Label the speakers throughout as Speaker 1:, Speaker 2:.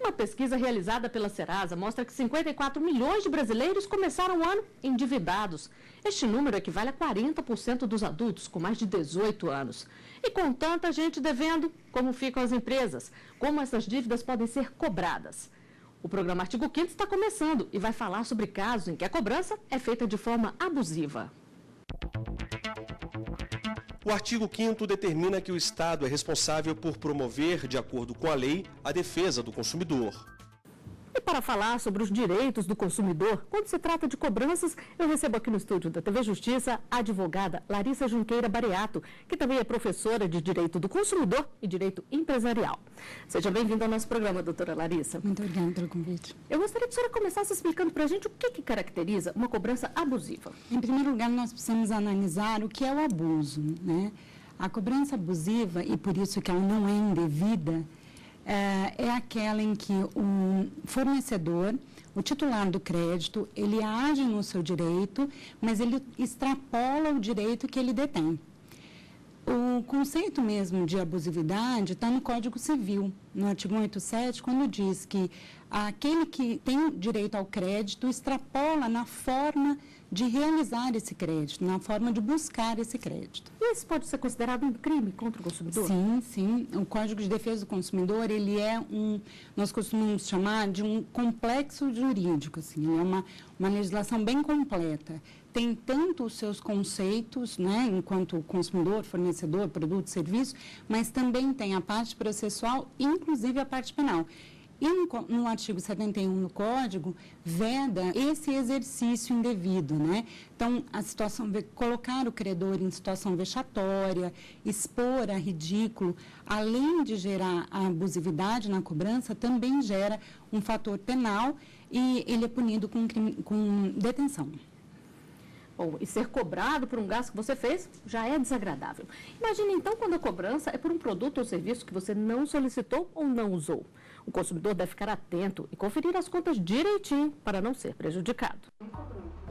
Speaker 1: Uma pesquisa realizada pela Serasa mostra que 54 milhões de brasileiros começaram o ano endividados. Este número equivale a 40% dos adultos com mais de 18 anos. E com tanta gente devendo, como ficam as empresas? Como essas dívidas podem ser cobradas? O programa Artigo 5º está começando e vai falar sobre casos em que a cobrança é feita de forma abusiva.
Speaker 2: O artigo 5º determina que o Estado é responsável por promover, de acordo com a lei, a defesa do consumidor.
Speaker 1: E para falar sobre os direitos do consumidor, quando se trata de cobranças, eu recebo aqui no estúdio da TV Justiça a advogada Larissa Junqueira Bariato, que também é professora de Direito do Consumidor e Direito Empresarial. Seja bem-vinda ao nosso programa, doutora Larissa.
Speaker 3: Muito obrigada pelo convite.
Speaker 1: Eu gostaria que a senhora começasse explicando para a gente o que caracteriza uma cobrança abusiva.
Speaker 3: Em primeiro lugar, nós precisamos analisar o que é o abuso, né? A cobrança abusiva, e por isso que ela não é indevida, é aquela em que o fornecedor, o titular do crédito, ele age no seu direito, mas ele extrapola o direito que ele detém. O conceito mesmo de abusividade está no Código Civil, no artigo 187, quando diz que aquele que tem direito ao crédito extrapola na forma de realizar esse crédito, na forma de buscar esse crédito.
Speaker 1: E isso pode ser considerado um crime contra o consumidor?
Speaker 3: Sim, sim. O Código de Defesa do Consumidor, ele é nós costumamos chamar de um complexo jurídico, assim, é uma legislação bem completa. Tem tanto os seus conceitos, né, enquanto consumidor, fornecedor, produto, serviço, mas também tem a parte processual, inclusive a parte penal. E no artigo 71 do Código, veda esse exercício indevido, né? Então, a situação, colocar o credor em situação vexatória, expor a ridículo, além de gerar a abusividade na cobrança, também gera um fator penal e ele é punido com detenção.
Speaker 1: Bom, e ser cobrado por um gasto que você fez já é desagradável. Imagine então quando a cobrança é por um produto ou serviço que você não solicitou ou não usou. O consumidor deve ficar atento e conferir as contas direitinho para não ser prejudicado.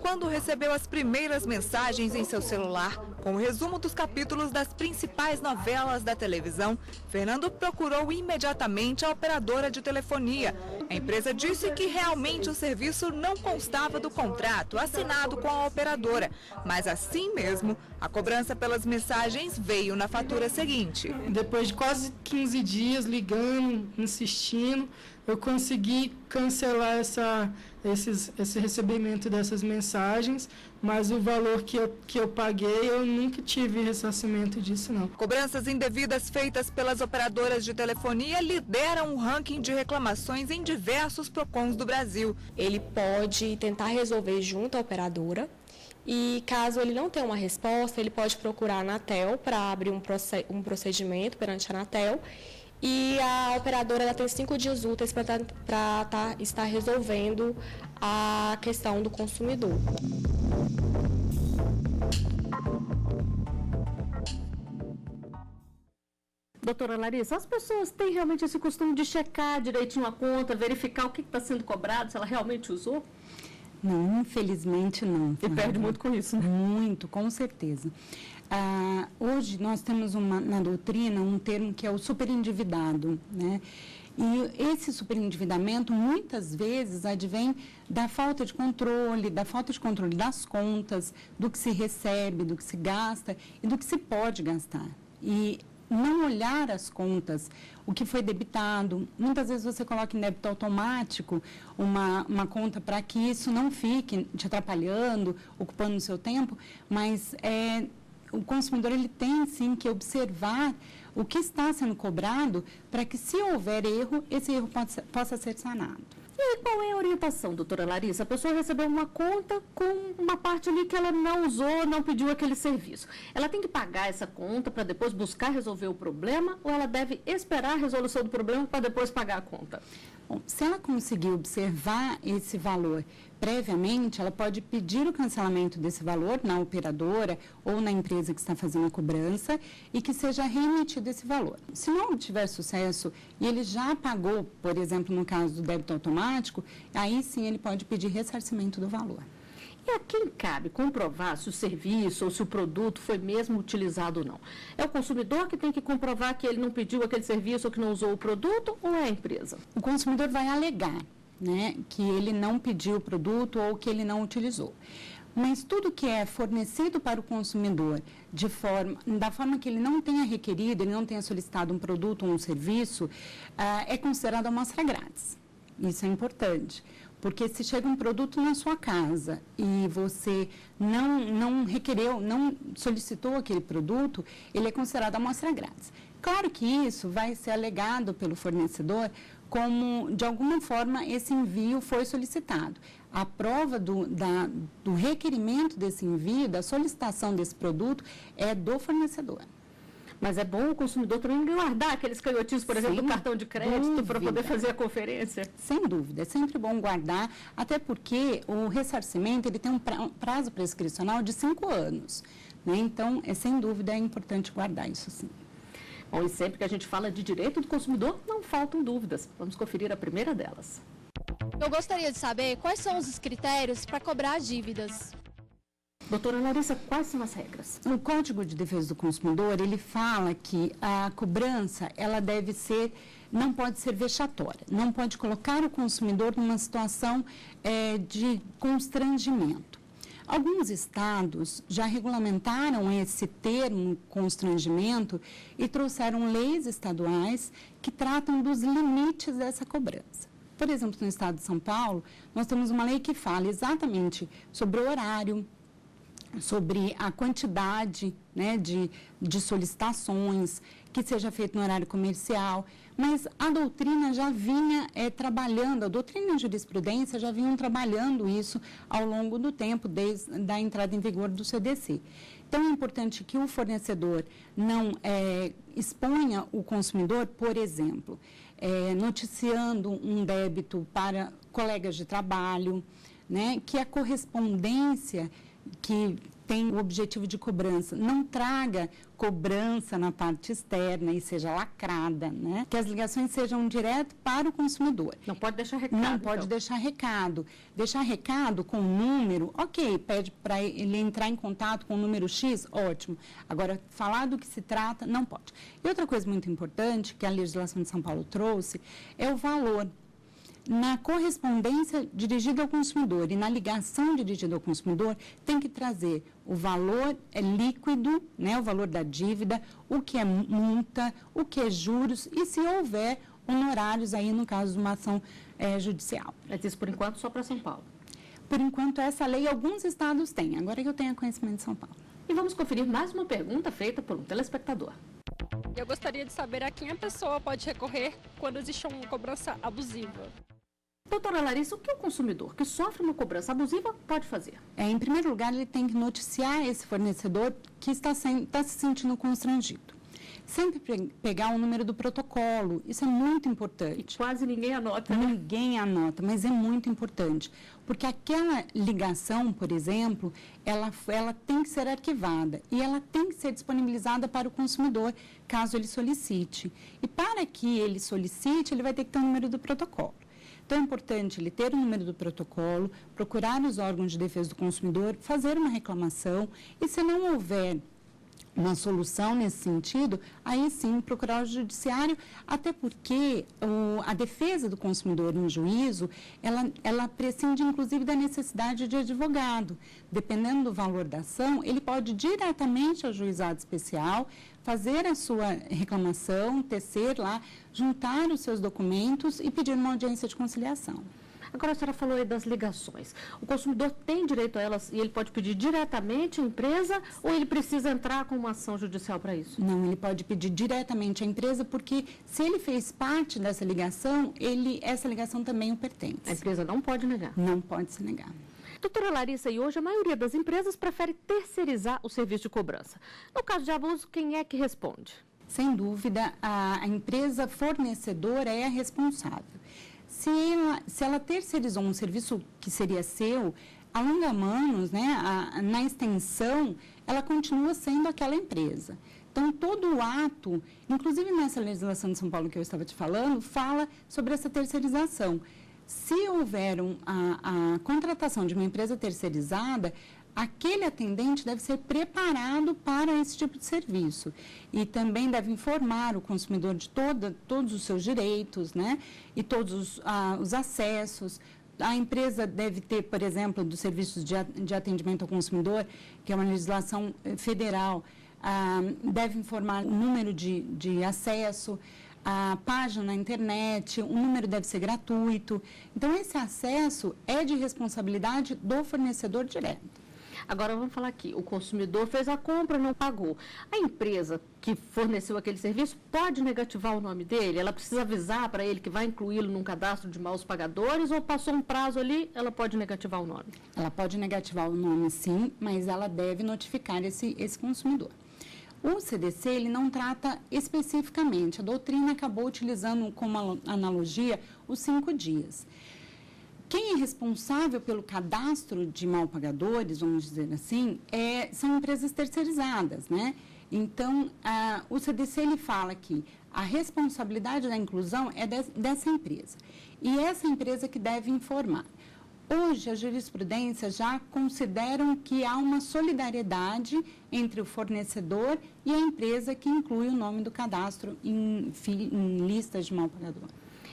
Speaker 4: Quando recebeu as primeiras mensagens em seu celular, com o resumo dos capítulos das principais novelas da televisão, Fernando procurou imediatamente a operadora de telefonia. A empresa disse que realmente o serviço não constava do contrato assinado com a operadora, mas assim mesmo, a cobrança pelas mensagens veio na fatura seguinte.
Speaker 5: Depois de quase 15 dias ligando, insistindo, eu consegui cancelar esse recebimento dessas mensagens, mas o valor que eu paguei, eu nunca tive ressarcimento disso, não.
Speaker 4: Cobranças indevidas feitas pelas operadoras de telefonia lideram o ranking de reclamações em diversos PROCONs do Brasil.
Speaker 6: Ele pode tentar resolver junto à operadora e, caso ele não tenha uma resposta, ele pode procurar a Anatel para abrir um procedimento perante a Anatel. E a operadora ela tem 5 dias úteis para estar resolvendo a questão do consumidor.
Speaker 1: Doutora Larissa, as pessoas têm realmente esse costume de checar direitinho a conta, verificar o que está sendo cobrado, se ela realmente usou?
Speaker 3: Não, infelizmente não.
Speaker 1: E perde muito com isso, né?
Speaker 3: Muito, com certeza. Hoje nós temos na doutrina um termo que é o superendividado, né? E esse superendividamento muitas vezes advém da falta de controle das contas, do que se recebe, do que se gasta e do que se pode gastar. E não olhar as contas, o que foi debitado. Muitas vezes você coloca em débito automático uma conta para que isso não fique te atrapalhando, ocupando o seu tempo, mas o consumidor ele tem sim que observar o que está sendo cobrado para que, se houver erro, esse erro possa ser sanado.
Speaker 1: E qual é a orientação, doutora Larissa? A pessoa recebeu uma conta com uma parte ali que ela não usou, não pediu aquele serviço. Ela tem que pagar essa conta para depois buscar resolver o problema ou ela deve esperar a resolução do problema para depois pagar a conta?
Speaker 3: Bom, se ela conseguir observar esse valor previamente, ela pode pedir o cancelamento desse valor na operadora ou na empresa que está fazendo a cobrança e que seja remetido esse valor. Se não tiver sucesso e ele já pagou, por exemplo, no caso do débito automático, aí sim ele pode pedir ressarcimento do valor.
Speaker 1: E a quem cabe comprovar se o serviço ou se o produto foi mesmo utilizado ou não? É o consumidor que tem que comprovar que ele não pediu aquele serviço ou que não usou o produto, ou é a empresa?
Speaker 3: O consumidor vai alegar, né, que ele não pediu o produto ou que ele não utilizou. Mas tudo que é fornecido para o consumidor da forma que ele não tenha requerido, ele não tenha solicitado um produto ou um serviço, é considerado amostra grátis. Isso é importante, porque se chega um produto na sua casa e você não requereu, não solicitou aquele produto, ele é considerado amostra grátis. Claro que isso vai ser alegado pelo fornecedor como, de alguma forma, esse envio foi solicitado. A prova do requerimento desse envio, da solicitação desse produto, é do fornecedor.
Speaker 1: Mas é bom o consumidor também guardar aqueles canhotinhos, por exemplo, do cartão de crédito, para poder fazer a conferência?
Speaker 3: Sem dúvida, é sempre bom guardar, até porque o ressarcimento ele tem um prazo prescricional de 5 anos. Né? Então, sem dúvida, é importante guardar isso sim.
Speaker 1: Bom, e sempre que a gente fala de direito do consumidor, não faltam dúvidas. Vamos conferir a primeira delas.
Speaker 7: Eu gostaria de saber quais são os critérios para cobrar dívidas.
Speaker 1: Doutora Larissa, quais são as regras?
Speaker 3: O Código de Defesa do Consumidor, ele fala que a cobrança, ela não pode ser vexatória, não pode colocar o consumidor numa situação de constrangimento. Alguns estados já regulamentaram esse termo constrangimento e trouxeram leis estaduais que tratam dos limites dessa cobrança. Por exemplo, no estado de São Paulo, nós temos uma lei que fala exatamente sobre o horário, sobre a quantidade, né, de solicitações, que seja feito no horário comercial, mas a doutrina já vinha trabalhando, a doutrina e a jurisprudência já vinham trabalhando isso ao longo do tempo, desde a entrada em vigor do CDC. Então, é importante que o fornecedor não exponha o consumidor, por exemplo, noticiando um débito para colegas de trabalho, né, que a correspondência que tem o objetivo de cobrança não traga cobrança na parte externa e seja lacrada, né? Que as ligações sejam direto para o consumidor.
Speaker 1: Não pode deixar recado.
Speaker 3: Não pode deixar recado. Deixar recado com número, ok, pede para ele entrar em contato com o número X, ótimo. Agora, falar do que se trata, não pode. E outra coisa muito importante que a legislação de São Paulo trouxe é o valor. Na correspondência dirigida ao consumidor e na ligação dirigida ao consumidor, tem que trazer o valor líquido, né, o valor da dívida, o que é multa, o que é juros e, se houver, honorários aí no caso de uma ação judicial.
Speaker 1: Mas isso, por enquanto, só para São Paulo?
Speaker 3: Por enquanto, essa lei alguns estados têm, agora que eu tenho conhecimento de São Paulo.
Speaker 1: E vamos conferir mais uma pergunta feita por um telespectador.
Speaker 8: Eu gostaria de saber a quem a pessoa pode recorrer quando existe uma cobrança abusiva.
Speaker 1: Doutora Larissa, o que o consumidor que sofre uma cobrança abusiva pode fazer?
Speaker 3: Em primeiro lugar, ele tem que noticiar esse fornecedor que está se sentindo constrangido. Sempre pegar o número do protocolo, isso é muito importante.
Speaker 1: E quase ninguém anota, né?
Speaker 3: Ninguém anota, mas é muito importante. Porque aquela ligação, por exemplo, ela tem que ser arquivada e ela tem que ser disponibilizada para o consumidor, caso ele solicite. E para que ele solicite, ele vai ter que ter o número do protocolo. Então, é importante ele ter o número do protocolo, procurar os órgãos de defesa do consumidor, fazer uma reclamação e, se não houver uma solução nesse sentido, aí sim procurar o judiciário, até porque a defesa do consumidor no juízo, ela prescinde inclusive da necessidade de advogado. Dependendo do valor da ação, ele pode ir diretamente ao juizado especial, fazer a sua reclamação, tecer lá, juntar os seus documentos e pedir uma audiência de conciliação.
Speaker 1: Agora, a senhora falou aí das ligações. O consumidor tem direito a elas e ele pode pedir diretamente à empresa ou ele precisa entrar com uma ação judicial para isso?
Speaker 3: Não, ele pode pedir diretamente à empresa porque se ele fez parte dessa ligação, essa ligação também o pertence.
Speaker 1: A empresa não pode negar?
Speaker 3: Não pode se negar.
Speaker 1: Doutora Larissa, e hoje a maioria das empresas prefere terceirizar o serviço de cobrança. No caso de abuso, quem é que responde?
Speaker 3: Sem dúvida, a empresa fornecedora é a responsável. Se ela terceirizou um serviço que seria seu, a longa-manos, né, na extensão, ela continua sendo aquela empresa. Então, todo o ato, inclusive nessa legislação de São Paulo que eu estava te falando, fala sobre essa terceirização. Se houver a contratação de uma empresa terceirizada, aquele atendente deve ser preparado para esse tipo de serviço e também deve informar o consumidor de todos os seus direitos, né? E todos os acessos. A empresa deve ter, por exemplo, dos serviços de atendimento ao consumidor, que é uma legislação federal, deve informar o número de acesso, a página na internet, o número deve ser gratuito. Então, esse acesso é de responsabilidade do fornecedor direto.
Speaker 1: Agora, vamos falar aqui, o consumidor fez a compra, não pagou. A empresa que forneceu aquele serviço pode negativar o nome dele? Ela precisa avisar para ele que vai incluí-lo num cadastro de maus pagadores ou passou um prazo ali, ela pode negativar o nome? Ela pode negativar o nome, sim, mas ela deve notificar esse consumidor. O CDC, ele não trata especificamente, a doutrina acabou utilizando como analogia os 5 dias. Quem é responsável pelo cadastro de mal-pagadores, vamos dizer assim, são empresas terceirizadas, né? Então, o CDC ele fala que a responsabilidade da inclusão é dessa empresa. E essa empresa que deve informar. Hoje, as jurisprudências já consideram que há uma solidariedade entre o fornecedor e a empresa que inclui o nome do cadastro em listas de mal-pagador.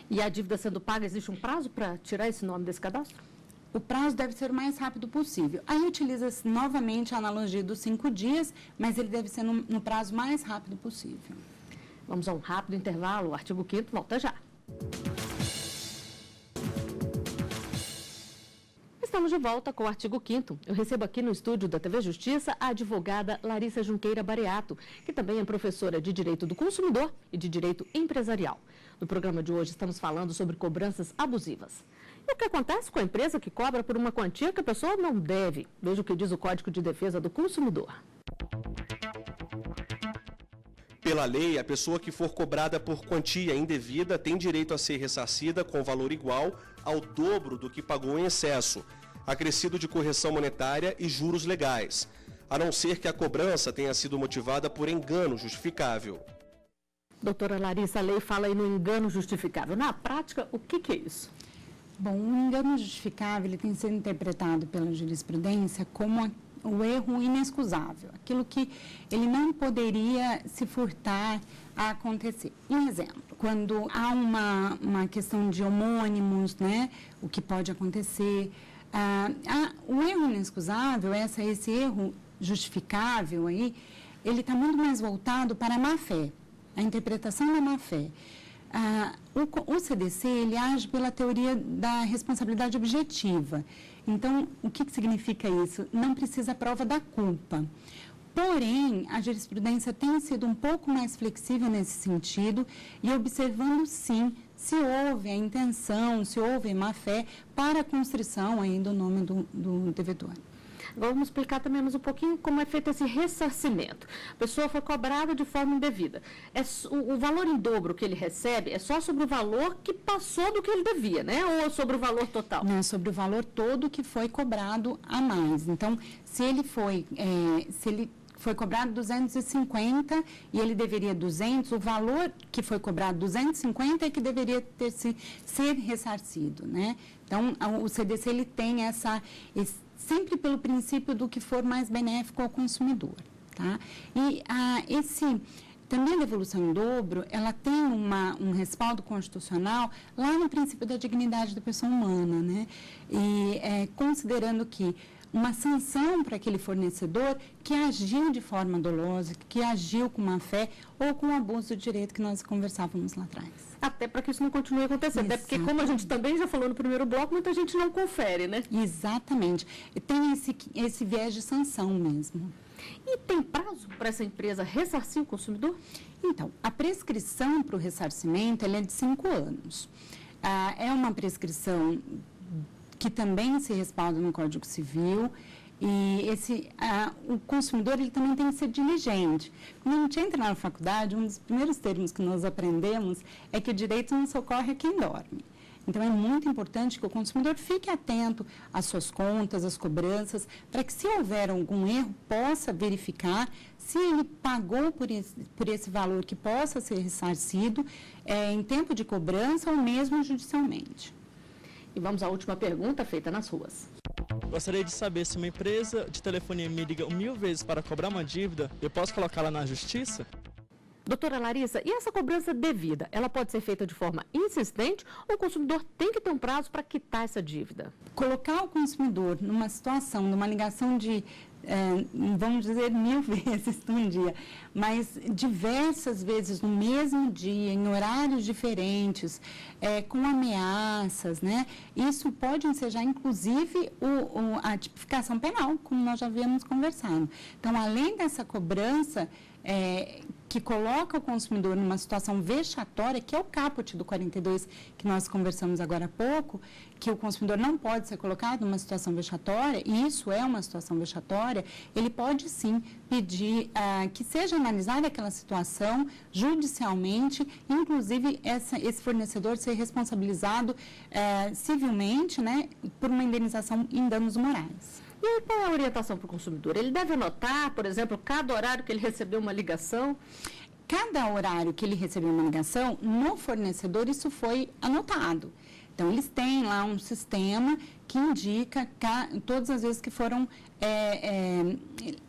Speaker 1: E a dívida sendo paga, existe um prazo para tirar esse nome desse cadastro? O prazo deve ser o mais rápido possível. Aí utiliza-se novamente a analogia dos 5 dias, mas ele deve ser no prazo mais rápido possível. Vamos a um rápido intervalo. O artigo 5º volta já. Estamos de volta com o artigo 5º. Eu recebo aqui no estúdio da TV Justiça a advogada Larissa Junqueira Bareato, que também é professora de Direito do Consumidor e de Direito Empresarial. No programa de hoje estamos falando sobre cobranças abusivas. E o que acontece com a empresa que cobra por uma quantia que a pessoa não deve? Veja o que diz o Código de Defesa do Consumidor.
Speaker 2: Pela lei, a pessoa que for cobrada por quantia indevida tem direito a ser ressarcida com valor igual ao dobro do que pagou em excesso, acrescido de correção monetária e juros legais, a não ser que a cobrança tenha sido motivada por engano justificável.
Speaker 1: Doutora Larissa, a lei fala aí no engano justificável. Na prática, o que é isso?
Speaker 3: Bom, o engano justificável ele tem sido interpretado pela jurisprudência como o erro inexcusável, aquilo que ele não poderia se furtar a acontecer. Um exemplo, quando há uma questão de homônimos, né, o que pode acontecer, o erro inexcusável, esse erro justificável aí, ele está muito mais voltado para a má-fé, a interpretação da má-fé. O CDC, ele age pela teoria da responsabilidade objetiva. Então, o que significa isso? Não precisa prova da culpa. Porém, a jurisprudência tem sido um pouco mais flexível nesse sentido e observando, sim, se houve a intenção, se houve má-fé para a constrição aí do nome do devedor.
Speaker 1: Agora vamos explicar também mais um pouquinho como é feito esse ressarcimento. A pessoa foi cobrada de forma indevida. O valor em dobro que ele recebe é só sobre o valor que passou do que ele devia, né? Ou sobre o valor total?
Speaker 3: Não, sobre o valor todo que foi cobrado a mais. Então, se ele foi cobrado 250 e ele deveria 200, o valor que foi cobrado 250 é que deveria ser ressarcido, né? Então, o CDC ele tem sempre pelo princípio do que for mais benéfico ao consumidor, tá? E também a devolução em dobro, ela tem um respaldo constitucional lá no princípio da dignidade da pessoa humana, né? E considerando que uma sanção para aquele fornecedor que agiu de forma dolosa, que agiu com má fé ou com abuso de direito que nós conversávamos lá atrás.
Speaker 1: Até para que isso não continue acontecendo. Até porque, como a gente também já falou no primeiro bloco, muita gente não confere, né?
Speaker 3: Exatamente. E tem esse viés de sanção mesmo.
Speaker 1: E tem prazo para essa empresa ressarcir o consumidor?
Speaker 3: Então, a prescrição para o ressarcimento ela é de 5 anos. É uma prescrição que também se respalda no Código Civil. E o consumidor ele também tem que ser diligente. Quando a gente entra na faculdade, um dos primeiros termos que nós aprendemos é que o direito não socorre a quem dorme. Então, é muito importante que o consumidor fique atento às suas contas, às cobranças, para que, se houver algum erro, possa verificar se ele pagou por esse valor que possa ser ressarcido em tempo de cobrança ou mesmo judicialmente.
Speaker 1: E vamos à última pergunta feita nas ruas.
Speaker 9: Gostaria de saber se uma empresa de telefonia me liga 1000 vezes para cobrar uma dívida, eu posso colocá-la na justiça?
Speaker 1: Doutora Larissa, e essa cobrança devida, ela pode ser feita de forma insistente ou o consumidor tem que ter um prazo para quitar essa dívida?
Speaker 3: Colocar o consumidor numa situação, numa ligação de, vamos dizer, 1000 vezes num dia, mas diversas vezes no mesmo dia, em horários diferentes, com ameaças, né? Isso pode ensejar, inclusive, a tipificação penal, como nós já havíamos conversado. Então, além dessa cobrança, que coloca o consumidor numa situação vexatória, que é o caput do 42, que nós conversamos agora há pouco, que o consumidor não pode ser colocado numa situação vexatória, e isso é uma situação vexatória, ele pode sim pedir que seja analisada aquela situação judicialmente, inclusive esse fornecedor ser responsabilizado civilmente, né, por uma indenização em danos morais.
Speaker 1: E aí, qual é a orientação para o consumidor? Ele deve anotar, por exemplo, cada horário que ele recebeu uma ligação?
Speaker 3: Cada horário que ele recebeu uma ligação, no fornecedor isso foi anotado. Então, eles têm lá um sistema que indica todas as vezes que foram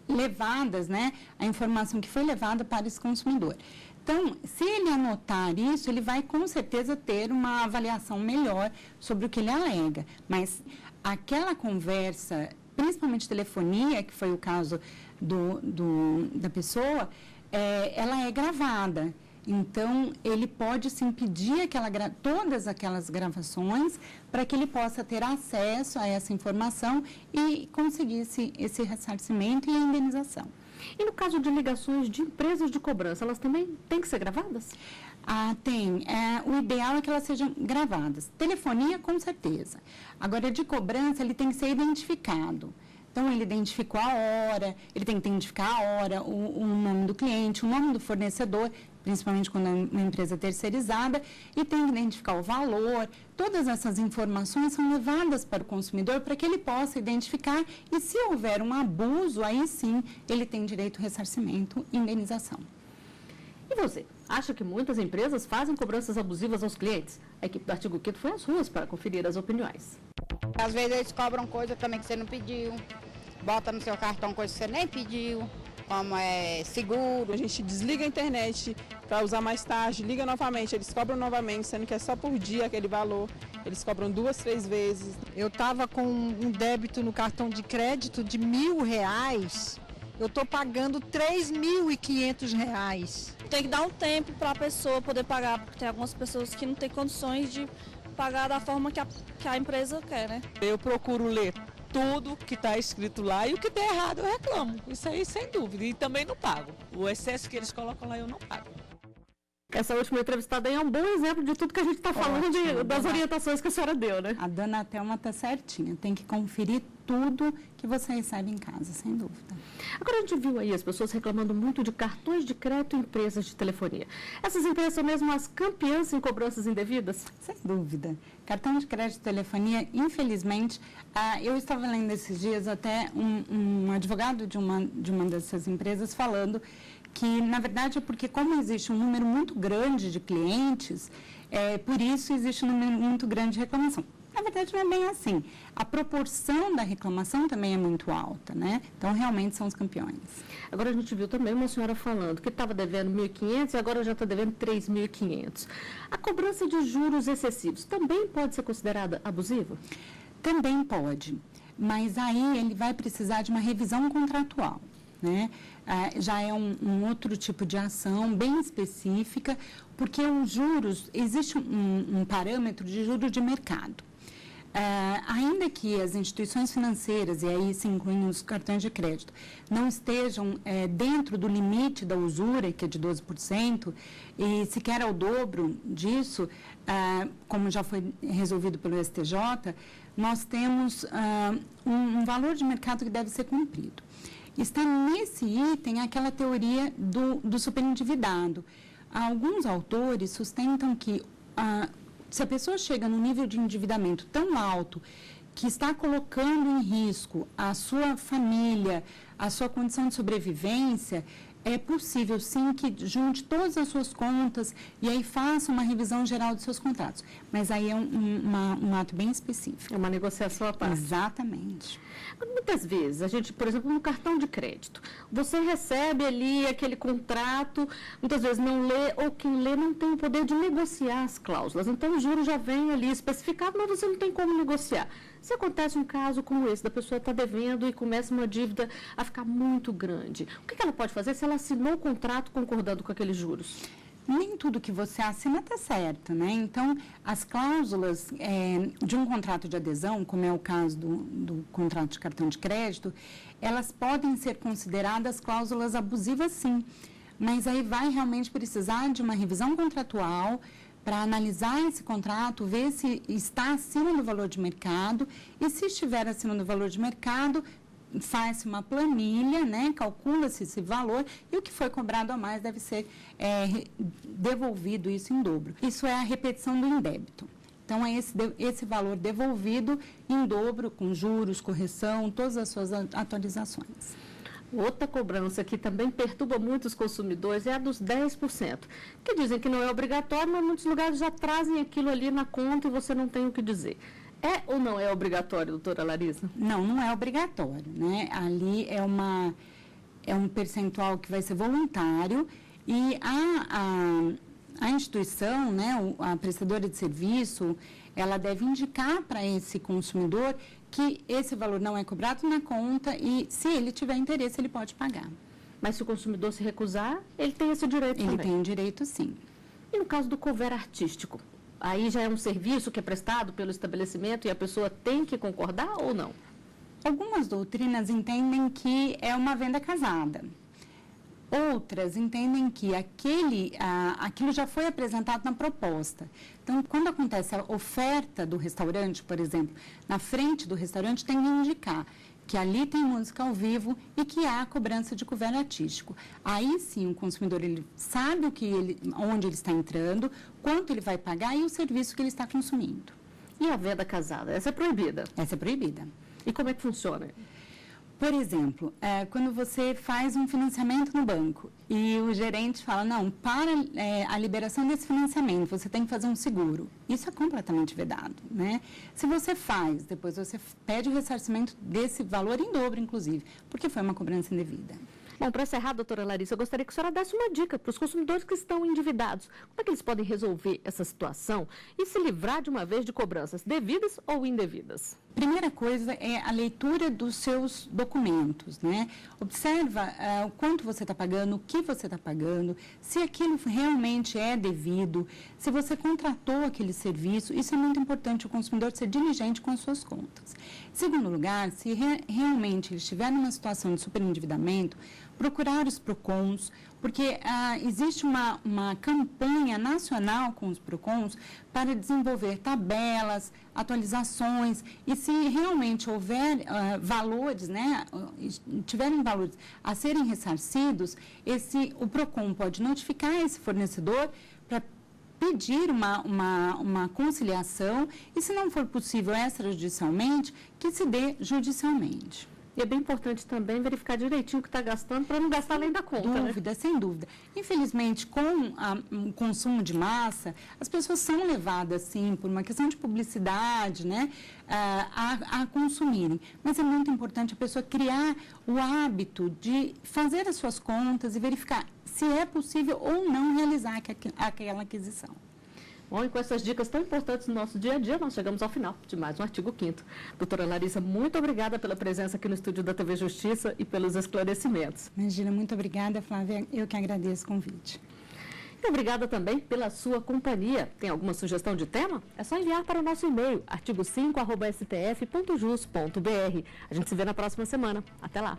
Speaker 3: levadas, né, a informação que foi levada para esse consumidor. Então, se ele anotar isso, ele vai com certeza ter uma avaliação melhor sobre o que ele alega. Mas aquela conversa, principalmente telefonia, que foi o caso da pessoa, ela é gravada. Então, ele pode sim pedir todas aquelas gravações para que ele possa ter acesso a essa informação e conseguir esse ressarcimento e a indenização.
Speaker 1: E no caso de ligações de empresas de cobrança, elas também têm que ser gravadas?
Speaker 3: Tem. O ideal é que elas sejam gravadas. Telefonia, com certeza. Agora, de cobrança, ele tem que ser identificado. Então, ele identificou a hora, ele tem que identificar a hora, o nome do cliente, o nome do fornecedor, principalmente quando é uma empresa terceirizada, e tem que identificar o valor. Todas essas informações são levadas para o consumidor para que ele possa identificar e, se houver um abuso, aí sim, ele tem direito ao ressarcimento e indenização.
Speaker 1: E você, acha que muitas empresas fazem cobranças abusivas aos clientes? A equipe do Artigo 5º foi às ruas para conferir as opiniões.
Speaker 10: Às vezes eles cobram coisa também que você não pediu, bota no seu cartão coisa que você nem pediu, como seguro.
Speaker 11: A gente desliga a internet para usar mais tarde, liga novamente, eles cobram novamente, sendo que é só por dia aquele valor. Eles cobram 2, 3 vezes.
Speaker 12: Eu estava com um débito no cartão de crédito de R$1.000, eu estou pagando R$3.500.
Speaker 13: Tem que dar um tempo para a pessoa poder pagar, porque tem algumas pessoas que não têm condições de pagar da forma que a empresa quer, né?
Speaker 14: Eu procuro ler tudo que está escrito lá e o que der errado eu reclamo. Isso aí sem dúvida. E também não pago. O excesso que eles colocam lá eu não pago.
Speaker 1: Essa última entrevistada aí é um bom exemplo de tudo que a gente está falando das orientações que a senhora deu, né?
Speaker 3: A dona Thelma está certinha. Tem que conferir tudo que você recebe em casa, sem dúvida.
Speaker 1: Agora, a gente viu aí as pessoas reclamando muito de cartões de crédito em empresas de telefonia. Essas empresas são mesmo as campeãs em cobranças indevidas?
Speaker 3: Sem dúvida. Cartão de crédito e telefonia, infelizmente, eu estava lendo esses dias até um advogado de uma dessas empresas falando que, na verdade, é porque como existe um número muito grande de clientes, por isso existe um número muito grande de reclamação. Na verdade, não é bem assim. A proporção da reclamação também é muito alta, né? Então, realmente são os campeões.
Speaker 1: Agora, a gente viu também uma senhora falando que estava devendo R$1.500 e agora já está devendo R$3.500. A cobrança de juros excessivos também pode ser considerada abusiva?
Speaker 3: Também pode, mas aí ele vai precisar de uma revisão contratual, né? Já é um outro tipo de ação bem específica, porque os juros, existe um parâmetro de juros de mercado. Ainda que as instituições financeiras, e aí se incluem os cartões de crédito, não estejam dentro do limite da usura, que é de 12%, e sequer ao dobro disso, como já foi resolvido pelo STJ, nós temos um valor de mercado que deve ser cumprido. Está nesse item aquela teoria do superendividado. Alguns autores sustentam que se a pessoa chega num nível de endividamento tão alto que está colocando em risco a sua família, a sua condição de sobrevivência, É possível, sim, que junte todas as suas contas e aí faça uma revisão geral dos seus contratos. Mas aí é um ato bem específico.
Speaker 1: É uma negociação à parte.
Speaker 3: Exatamente.
Speaker 1: Muitas vezes, a gente, por exemplo, no cartão de crédito, você recebe ali aquele contrato, muitas vezes não lê, ou quem lê não tem o poder de negociar as cláusulas. Então, o juro já vem ali especificado, mas você não tem como negociar. Se acontece um caso como esse, da pessoa estar devendo e começa uma dívida a ficar muito grande, o que ela pode fazer se ela assinou o contrato concordando com aqueles juros?
Speaker 3: Nem tudo que você assina está certo, né? Então, as cláusulas de um contrato de adesão, como é o caso do contrato de cartão de crédito, elas podem ser consideradas cláusulas abusivas, sim. Mas aí vai realmente precisar de uma revisão contratual para analisar esse contrato, ver se está acima do valor de mercado e, se estiver acima do valor de mercado, faz-se uma planilha, né, calcula-se esse valor e o que foi cobrado a mais deve ser devolvido isso em dobro. Isso é a repetição do indébito. Então, é esse valor devolvido em dobro, com juros, correção, todas as suas atualizações.
Speaker 1: Outra cobrança que também perturba muito os consumidores é a dos 10%, que dizem que não é obrigatório, mas muitos lugares já trazem aquilo ali na conta e você não tem o que dizer. É ou não é obrigatório, doutora Larissa?
Speaker 3: Não, não é obrigatório, né? Ali é um percentual que vai ser voluntário e a instituição, né, a prestadora de serviço, ela deve indicar para esse consumidor que esse valor não é cobrado na conta e, se ele tiver interesse, ele pode pagar.
Speaker 1: Mas se o consumidor se recusar, ele tem esse direito também?
Speaker 3: Ele tem o direito, sim.
Speaker 1: E no caso do cover artístico? Aí já é um serviço que é prestado pelo estabelecimento e a pessoa tem que concordar ou não?
Speaker 3: Algumas doutrinas entendem que é uma venda casada. Outras entendem que aquilo já foi apresentado na proposta. Então, quando acontece a oferta do restaurante, por exemplo, na frente do restaurante tem que indicar que ali tem música ao vivo e que há cobrança de cover artístico. Aí sim o consumidor ele sabe onde ele está entrando, quanto ele vai pagar e o serviço que ele está consumindo.
Speaker 1: E a venda casada? Essa é proibida?
Speaker 3: Essa é proibida.
Speaker 1: E como é que funciona?
Speaker 3: Por exemplo, quando você faz um financiamento no banco e o gerente fala, não, para a liberação desse financiamento, você tem que fazer um seguro. Isso é completamente vedado, né? Se você faz, depois você pede o ressarcimento desse valor em dobro, inclusive, porque foi uma cobrança indevida.
Speaker 1: Bom, para encerrar, doutora Larissa, eu gostaria que a senhora desse uma dica para os consumidores que estão endividados. Como é que eles podem resolver essa situação e se livrar de uma vez de cobranças devidas ou indevidas?
Speaker 3: Primeira coisa é a leitura dos seus documentos, né? Observa o quanto você está pagando, o que você está pagando, se aquilo realmente é devido, se você contratou aquele serviço. Isso é muito importante, o consumidor ser diligente com as suas contas. Segundo lugar, se realmente ele estiver numa situação de superendividamento, procurar os PROCONs, porque existe uma campanha nacional com os PROCONs para desenvolver tabelas, atualizações, e se realmente houver valores, né, tiverem valores a serem ressarcidos, o PROCON pode notificar esse fornecedor para pedir uma conciliação e, se não for possível extrajudicialmente, que se dê judicialmente.
Speaker 1: E é bem importante também verificar direitinho o que está gastando para não gastar além da conta,
Speaker 3: né? Sem dúvida. Infelizmente, com o consumo de massa, as pessoas são levadas, sim, por uma questão de publicidade, né, a consumirem. Mas é muito importante a pessoa criar o hábito de fazer as suas contas e verificar se é possível ou não realizar aquela aquisição.
Speaker 1: Bom, e com essas dicas tão importantes no nosso dia a dia, nós chegamos ao final de mais um Artigo 5º. Doutora Larissa, muito obrigada pela presença aqui no estúdio da TV Justiça e pelos esclarecimentos.
Speaker 3: Imagina, muito obrigada, Flávia. Eu que agradeço o convite.
Speaker 1: E obrigada também pela sua companhia. Tem alguma sugestão de tema? É só enviar para o nosso e-mail, artigo5@stf.jus.br. A gente se vê na próxima semana. Até lá!